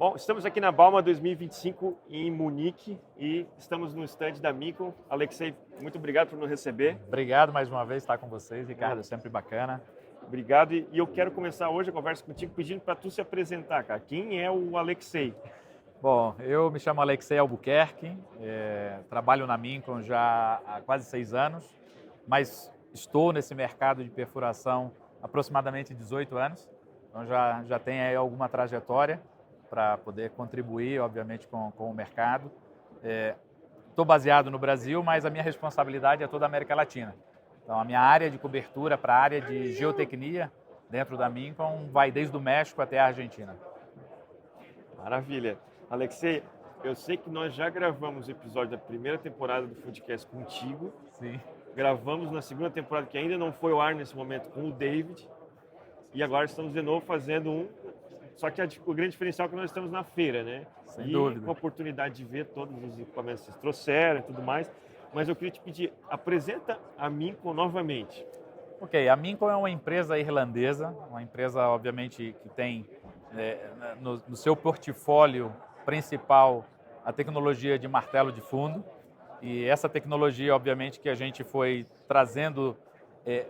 Bom, estamos aqui na Bauma 2025 em Munique e estamos no stand da Mincom. Alexei, muito obrigado por nos receber. Obrigado mais uma vez estar com vocês, Ricardo, é sempre bacana. Obrigado e eu quero começar hoje a conversa contigo pedindo para tu se apresentar, cara. Quem é o Alexei? Bom, eu me chamo Alexei Albuquerque, trabalho na Mincom já há quase 6 anos, mas estou nesse mercado de perfuração há aproximadamente 18 anos, então já tenho aí alguma trajetória para poder contribuir, obviamente, com o mercado. Estou baseado no Brasil, mas a minha responsabilidade é toda a América Latina. Então, a minha área de cobertura para a área de geotecnia dentro da Mincom vai desde o México até a Argentina. Maravilha. Alexei, eu sei que nós já gravamos o episódio da primeira temporada do Foodcast contigo. Sim. Gravamos na segunda temporada, que ainda não foi ao ar nesse momento, com o David. E agora estamos de novo fazendo um. Só que o grande diferencial é que nós estamos na feira, né? Sem dúvida. Com a oportunidade de ver todos os equipamentos que vocês trouxeram e tudo mais. Mas eu queria te pedir, apresenta a Mincom novamente. Ok, a Mincom é uma empresa irlandesa, uma empresa, obviamente, que tem no seu portfólio principal a tecnologia de martelo de fundo. E essa tecnologia, obviamente, que a gente foi trazendo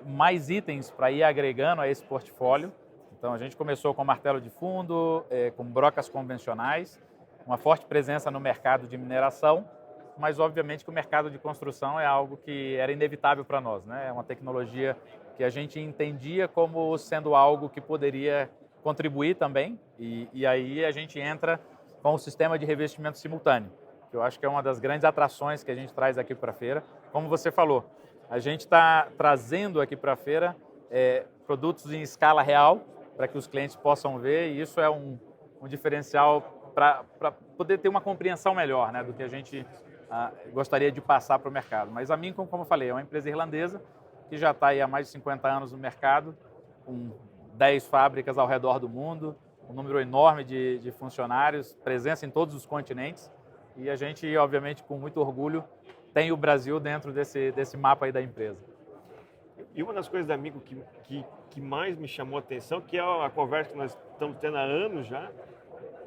mais itens para ir agregando a esse portfólio. Então, a gente começou com martelo de fundo, com brocas convencionais, uma forte presença no mercado de mineração, mas, obviamente, que o mercado de construção é algo que era inevitável para nós, né? É uma tecnologia que a gente entendia como sendo algo que poderia contribuir também, e aí a gente entra com o sistema de revestimento simultâneo, que eu acho que é uma das grandes atrações que a gente traz aqui para a feira. Como você falou, a gente está trazendo aqui para a feira produtos em escala real, para que os clientes possam ver, e isso é um diferencial para poder ter uma compreensão melhor, né, do que a gente gostaria de passar para o mercado. Mas a Mincom, como eu falei, é uma empresa irlandesa que já está aí há mais de 50 anos no mercado, com 10 fábricas ao redor do mundo, um número enorme de funcionários, presença em todos os continentes, e a gente, obviamente, com muito orgulho, tem o Brasil dentro desse mapa aí da empresa. E uma das coisas da Mincom que mais me chamou a atenção, que é a conversa que nós estamos tendo há anos já,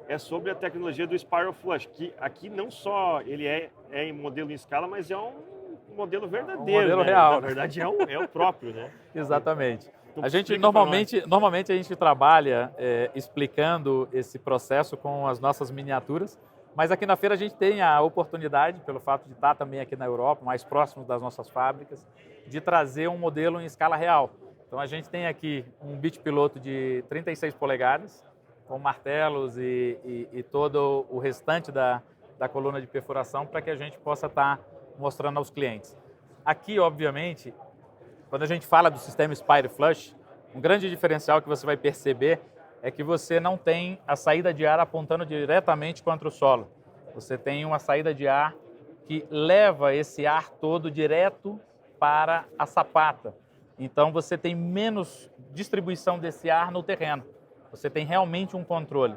é sobre a tecnologia do Spiral Flush, que aqui não só ele é em modelo em escala, mas é um modelo verdadeiro. Um modelo né? real. Na verdade, é o próprio, né? Exatamente. Então, A gente normalmente a gente trabalha explicando esse processo com as nossas miniaturas, mas aqui na feira a gente tem a oportunidade, pelo fato de estar também aqui na Europa, mais próximo das nossas fábricas, de trazer um modelo em escala real. Então a gente tem aqui um bit piloto de 36 polegadas, com martelos e todo o restante da coluna de perfuração para que a gente possa estar mostrando aos clientes. Aqui, obviamente, quando a gente fala do sistema Spiral Flush, um grande diferencial que você vai perceber é que você não tem a saída de ar apontando diretamente contra o solo. Você tem uma saída de ar que leva esse ar todo direto para a sapata. Então você tem menos distribuição desse ar no terreno. Você tem realmente um controle.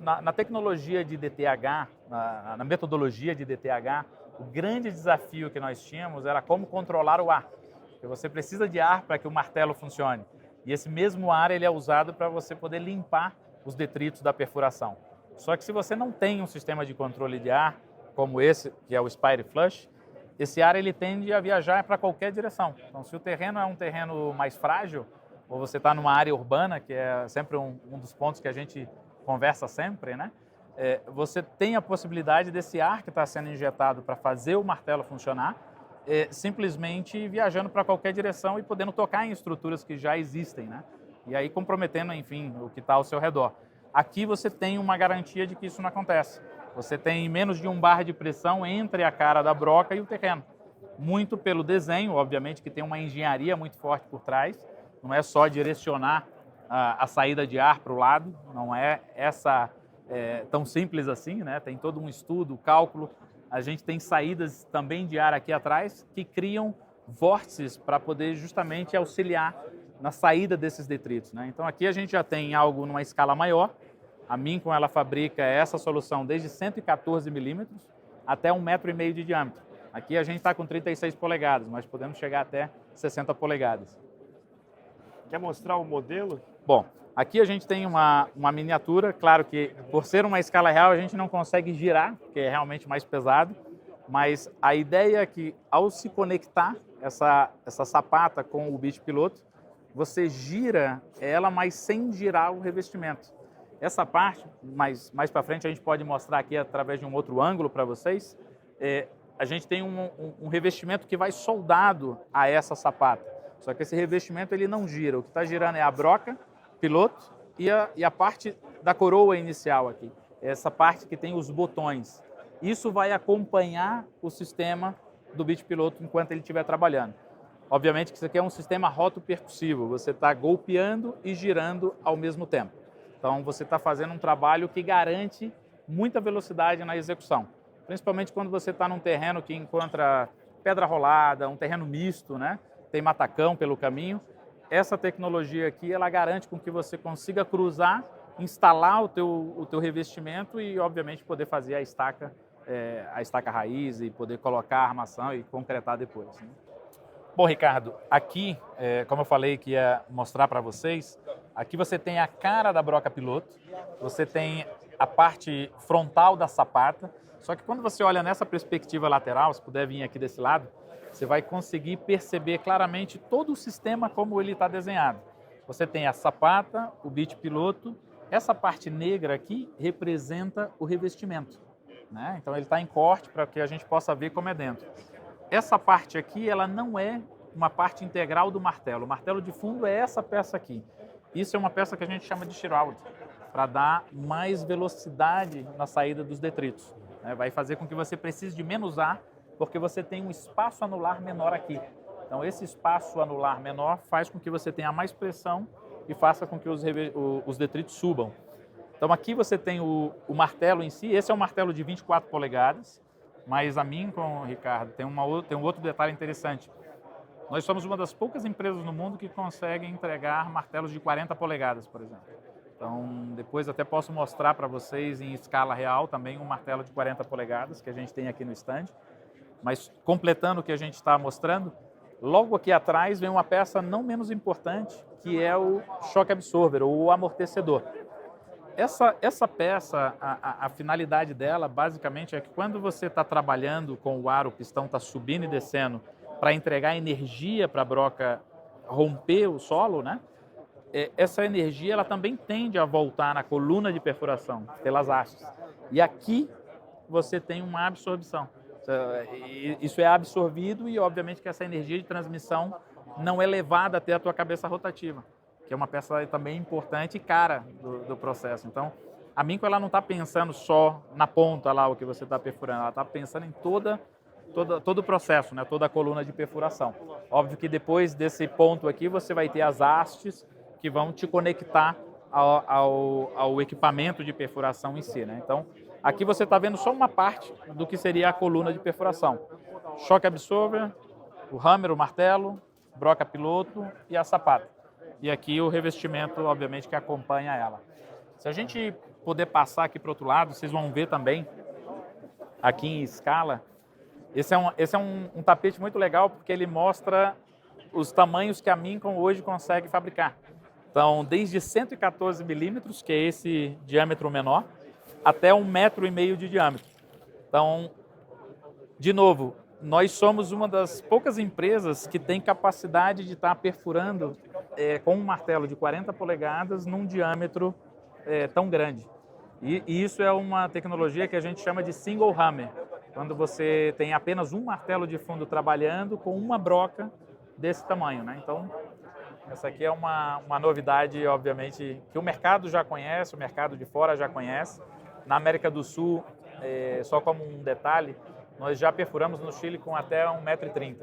Na tecnologia de DTH, na metodologia de DTH, o grande desafio que nós tínhamos era como controlar o ar. Porque você precisa de ar para que o martelo funcione. E esse mesmo ar ele é usado para você poder limpar os detritos da perfuração. Só que se você não tem um sistema de controle de ar, como esse, que é o Spiral Flush, esse ar ele tende a viajar para qualquer direção. Então, se o terreno é um terreno mais frágil, ou você está numa área urbana, que é sempre um dos pontos que a gente conversa sempre, né? Você tem a possibilidade desse ar que está sendo injetado para fazer o martelo funcionar, simplesmente viajando para qualquer direção e podendo tocar em estruturas que já existem, né? E aí comprometendo, enfim, o que está ao seu redor. Aqui você tem uma garantia de que isso não acontece. Você tem menos de 1 bar de pressão entre a cara da broca e o terreno. Muito pelo desenho, obviamente, que tem uma engenharia muito forte por trás. Não é só direcionar a saída de ar para o lado, não é tão simples assim, né? Tem todo um estudo, cálculo. A gente tem saídas também de ar aqui atrás que criam vórtices para poder justamente auxiliar na saída desses detritos, né? Então aqui a gente já tem algo numa escala maior. A Mincom ela fabrica essa solução desde 114 milímetros até 1,5 m de diâmetro. Aqui a gente está com 36 polegadas, mas podemos chegar até 60 polegadas. Quer mostrar o modelo? Bom, Aqui a gente tem uma miniatura, claro que por ser uma escala real a gente não consegue girar, porque é realmente mais pesado, mas a ideia é que ao se conectar essa sapata com o Beach Piloto, você gira ela, mas sem girar o revestimento. Essa parte, mais para frente, a gente pode mostrar aqui através de um outro ângulo para vocês. A gente tem um revestimento que vai soldado a essa sapata. Só que esse revestimento ele não gira. O que está girando é a broca, piloto e a parte da coroa inicial aqui. Essa parte que tem os botões. Isso vai acompanhar o sistema do Beach Piloto enquanto ele estiver trabalhando. Obviamente que isso aqui é um sistema rotopercussivo. Você está golpeando e girando ao mesmo tempo. Então você está fazendo um trabalho que garante muita velocidade na execução. Principalmente quando você está num terreno que encontra pedra rolada, um terreno misto, né? Tem matacão pelo caminho. Essa tecnologia aqui, ela garante com que você consiga cruzar, instalar o teu revestimento e, obviamente, poder fazer a estaca raiz e poder colocar a armação e concretar depois, né? Bom, Ricardo, aqui, como eu falei que ia mostrar para vocês, aqui você tem a cara da broca piloto, você tem a parte frontal da sapata, só que quando você olha nessa perspectiva lateral, se puder vir aqui desse lado, você vai conseguir perceber claramente todo o sistema como ele está desenhado. Você tem a sapata, o Beach Piloto, essa parte negra aqui representa o revestimento, né? Então ele está em corte para que a gente possa ver como é dentro. Essa parte aqui, ela não é uma parte integral do martelo. O martelo de fundo é essa peça aqui. Isso é uma peça que a gente chama de shroud, para dar mais velocidade na saída dos detritos. Vai fazer com que você precise de menos ar, porque você tem um espaço anular menor aqui. Então, esse espaço anular menor faz com que você tenha mais pressão e faça com que os detritos subam. Então, aqui você tem o martelo em si. Esse é um martelo de 24 polegadas, mas a Mincom, Ricardo, tem um outro detalhe interessante. Nós somos uma das poucas empresas no mundo que conseguem entregar martelos de 40 polegadas, por exemplo. Então, depois até posso mostrar para vocês em escala real também um martelo de 40 polegadas que a gente tem aqui no stand. Mas completando o que a gente está mostrando, logo aqui atrás vem uma peça não menos importante, que é o shock absorber, ou o amortecedor. Essa peça, a finalidade dela, basicamente, é que quando você está trabalhando com o ar, o pistão está subindo e descendo para entregar energia para a broca romper o solo, né? Essa energia ela também tende a voltar na coluna de perfuração, pelas hastes. E aqui você tem uma absorção. Isso é absorvido e, obviamente, que essa energia de transmissão não é levada até a tua cabeça rotativa, que é uma peça também importante e cara do processo. Então, a Mincom ela não está pensando só na ponta lá o que você está perfurando, ela está pensando em todo o processo, né? Toda a coluna de perfuração. Óbvio que depois desse ponto aqui você vai ter as hastes que vão te conectar ao equipamento de perfuração em si, né? Então, aqui você está vendo só uma parte do que seria a coluna de perfuração. Shock absorver, o hammer, o martelo, broca piloto e a sapata. E aqui o revestimento, obviamente, que acompanha ela. Se a gente puder passar aqui para o outro lado, vocês vão ver também, aqui em escala, esse é um tapete muito legal porque ele mostra os tamanhos que a Mincom hoje consegue fabricar. Então, desde 114 milímetros, que é esse diâmetro menor, até 1,5 metro de diâmetro. Então, de novo, nós somos uma das poucas empresas que tem capacidade de estar perfurando com um martelo de 40 polegadas num diâmetro tão grande. E isso é uma tecnologia que a gente chama de single hammer, quando você tem apenas um martelo de fundo trabalhando com uma broca desse tamanho, né? Então, essa aqui é uma novidade, obviamente, que o mercado já conhece, o mercado de fora já conhece. Na América do Sul, só como um detalhe, nós já perfuramos no Chile com até 1,30 m.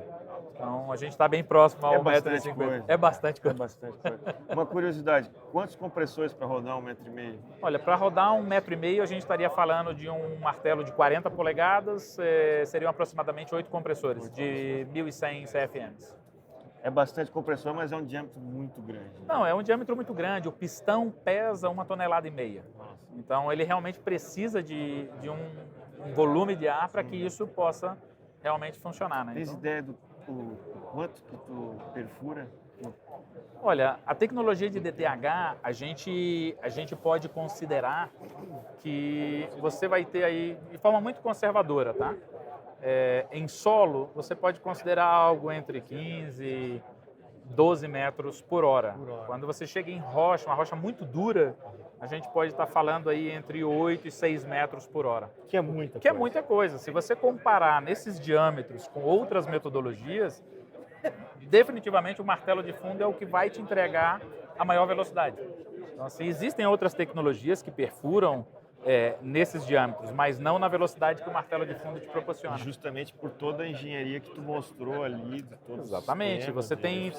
Então, a gente está bem próximo ao 1,50 m. É bastante coisa. Uma curiosidade, quantos compressores para rodar 1,5 m? Olha, para rodar 1,5 m, a gente estaria falando de um martelo de 40 polegadas, seriam aproximadamente 8 compressores de 1.100 CFMs. É bastante compressor, mas é um diâmetro muito grande. Não, é um diâmetro muito grande. O pistão pesa 1,5 toneladas. Então, ele realmente precisa de um volume de ar para que isso possa realmente funcionar, né? Tens ideia do quanto que tu perfura? Olha, a tecnologia de DTH, a gente pode considerar que você vai ter aí, de forma muito conservadora, tá? Em solo, você pode considerar algo entre 15 12 metros por hora. Quando você chega em rocha, uma rocha muito dura, a gente pode estar falando aí entre 8 e 6 metros por hora. Que é muita Que é coisa. muita coisa. Se você comparar nesses diâmetros com outras metodologias, definitivamente o martelo de fundo é o que vai te entregar a maior velocidade. Então, assim, existem outras tecnologias que perfuram nesses diâmetros, mas não na velocidade que o martelo de fundo te proporciona. Justamente por toda a engenharia que tu mostrou ali, de todos Exatamente. os sistemas, Você tem de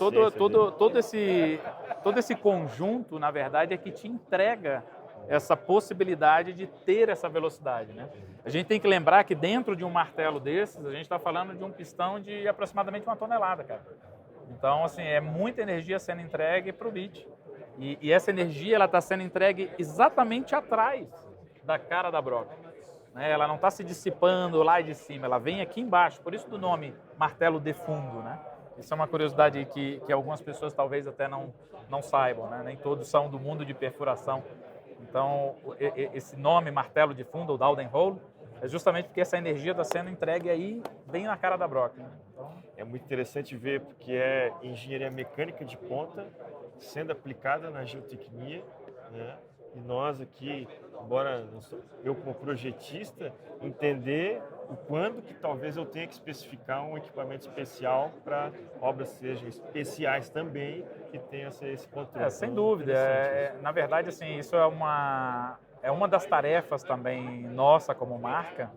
todo esse conjunto, na verdade, é que te entrega essa possibilidade de ter essa velocidade, né? A gente tem que lembrar que dentro de um martelo desses, a gente está falando de um pistão de aproximadamente 1 tonelada, cara. Então, assim, é muita energia sendo entregue para o bit. E essa energia ela está sendo entregue exatamente atrás da cara da broca. Né? Ela não está se dissipando lá de cima, ela vem aqui embaixo. Por isso do nome martelo de fundo, né? Isso é uma curiosidade que algumas pessoas talvez até não saibam, né? Nem todos são do mundo de perfuração. Então, esse nome martelo de fundo, ou Dowden Hole, é justamente porque essa energia está sendo entregue aí bem na cara da broca. Né? Então, É muito interessante ver, porque é engenharia mecânica de ponta sendo aplicada na geotecnia, né? E nós aqui, embora eu como projetista, entender o quando que talvez eu tenha que especificar um equipamento especial para obras sejam especiais também, que tenha esse controle. sem Então, dúvida. interessante Na verdade, assim, isso é uma das tarefas também nossa como marca,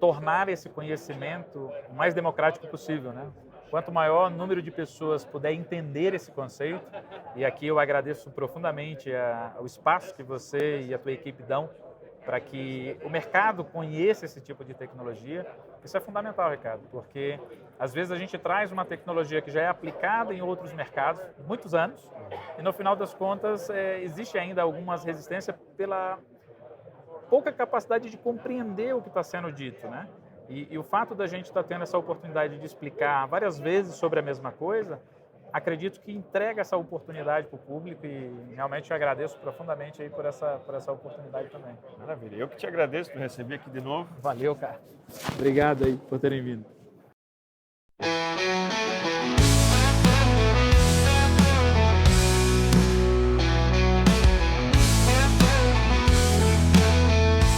tornar esse conhecimento o mais democrático possível, né? Quanto maior número de pessoas puder entender esse conceito, e aqui eu agradeço profundamente o espaço que você e a tua equipe dão para que o mercado conheça esse tipo de tecnologia, isso é fundamental, Ricardo, porque às vezes a gente traz uma tecnologia que já é aplicada em outros mercados, muitos anos, e no final das contas existe ainda algumas resistências pela pouca capacidade de compreender o que está sendo dito, né? E o fato da gente estar tendo essa oportunidade de explicar várias vezes sobre a mesma coisa, acredito que entrega essa oportunidade para o público e realmente te agradeço profundamente aí por essa oportunidade também. Maravilha. Eu que te agradeço por receber aqui de novo. Valeu, cara. Obrigado aí por terem vindo.